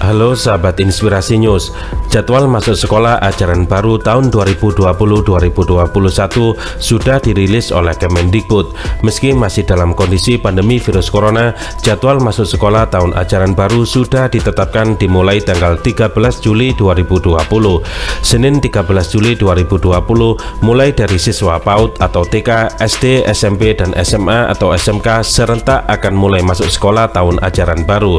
Halo sahabat Inspirasi News, jadwal masuk sekolah ajaran baru tahun 2020-2021 sudah dirilis oleh Kemendikbud. Meski masih dalam kondisi pandemi virus corona, jadwal masuk sekolah tahun ajaran baru sudah ditetapkan dimulai tanggal 13 Juli 2020. Senin 13 Juli 2020 mulai dari siswa PAUD atau TK, SD, SMP, dan SMA atau SMK serentak akan mulai masuk sekolah tahun ajaran baru.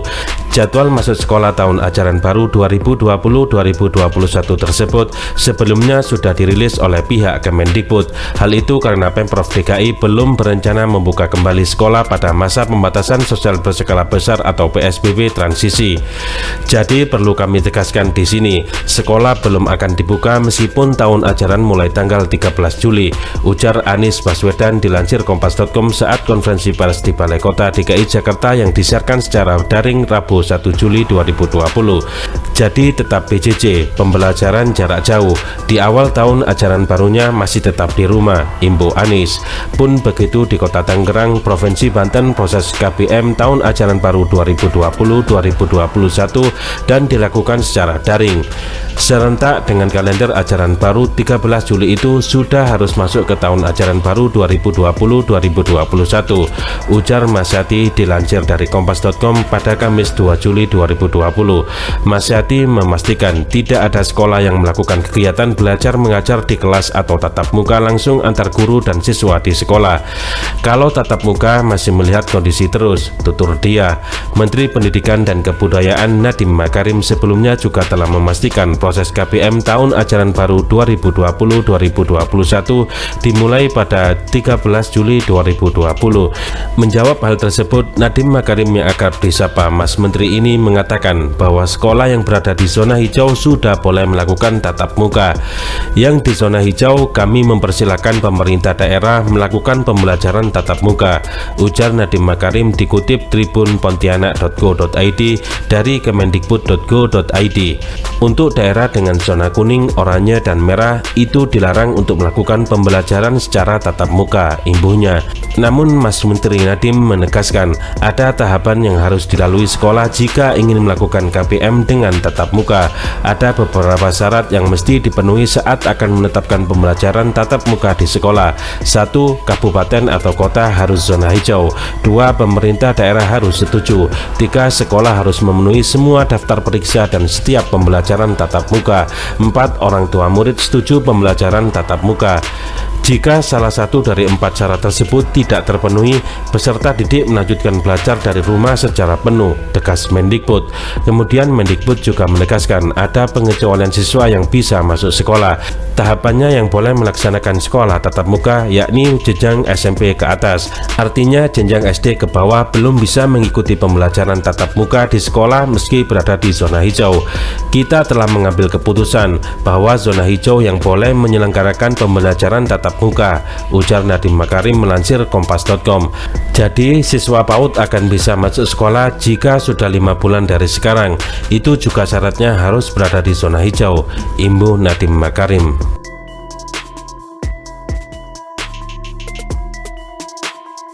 Jadwal masuk sekolah tahun ajaran baru 2020-2021 tersebut sebelumnya sudah dirilis oleh pihak Kemendikbud. Hal itu karena Pemprov DKI belum berencana membuka kembali sekolah pada masa pembatasan sosial berskala besar atau PSBB transisi. Jadi perlu kami tegaskan di sini, sekolah belum akan dibuka meskipun tahun ajaran mulai tanggal 13 Juli, ujar Anies Baswedan dilansir Kompas.com saat konferensi pers di Balai Kota DKI Jakarta yang disiarkan secara daring Rabu 1 Juli 2020. Jadi tetap PJJ, pembelajaran jarak jauh. Di awal tahun ajaran barunya masih tetap di rumah, imbu Anies. Pun begitu di Kota Tangerang, Provinsi Banten, proses KBM tahun ajaran baru 2020-2021 dan dilakukan secara daring. Serentak dengan kalender ajaran baru 13 Juli itu sudah harus masuk ke tahun ajaran baru 2020-2021, ujar Masyati dilansir dari Kompas.com pada Kamis 2 Juli 2020. Masyati memastikan tidak ada sekolah yang melakukan kegiatan belajar mengajar di kelas atau tatap muka langsung antar guru dan siswa di sekolah. Kalau tatap muka masih melihat kondisi terus, tutur dia. Menteri Pendidikan dan Kebudayaan Nadiem Makarim sebelumnya juga telah memastikan proses KBM tahun ajaran baru 2020-2021 dimulai pada 13 Juli 2020. Menjawab hal tersebut, Nadiem Makarim yang akrab disapa Mas Menteri ini mengatakan bahwa sekolah yang berada di zona hijau sudah boleh melakukan tatap muka. Yang di zona hijau kami mempersilahkan pemerintah daerah melakukan pembelajaran tatap muka, ujar Nadiem Makarim dikutip tribunpontianak.go.id dari kemendikbud.go.id. Untuk daerah dengan zona kuning, oranye, dan merah itu dilarang untuk melakukan pembelajaran secara tatap muka, imbuhnya. Namun Mas Menteri Nadiem menegaskan ada tahapan yang harus dilalui sekolah jika ingin melakukan KBM dengan tatap muka. Ada beberapa syarat yang mesti dipenuhi saat akan menetapkan pembelajaran tatap muka di sekolah. 1. Kabupaten atau kota harus zona hijau. 2. Pemerintah daerah harus setuju. 3. Sekolah harus memenuhi semua daftar periksa dan setiap pembelajaran tatap muka. 4. Orang tua murid setuju pembelajaran tatap muka. Jika salah satu dari 4 syarat tersebut tidak terpenuhi, peserta didik melanjutkan belajar dari rumah secara penuh, tegas Mendikbud. Kemudian Mendikbud juga menegaskan ada pengecualian siswa yang bisa masuk sekolah. Tahapannya yang boleh melaksanakan sekolah tatap muka yakni jenjang SMP ke atas. Artinya jenjang SD ke bawah belum bisa mengikuti pembelajaran tatap muka di sekolah meski berada di zona hijau. Kita telah mengambil keputusan bahwa zona hijau yang boleh menyelenggarakan pembelajaran tatap muka, ujar Nadiem Makarim melansir Kompas.com. Jadi siswa PAUD akan bisa masuk sekolah jika sudah 5 bulan dari sekarang. Itu juga syaratnya harus berada di zona hijau, imbuh Nadiem Makarim.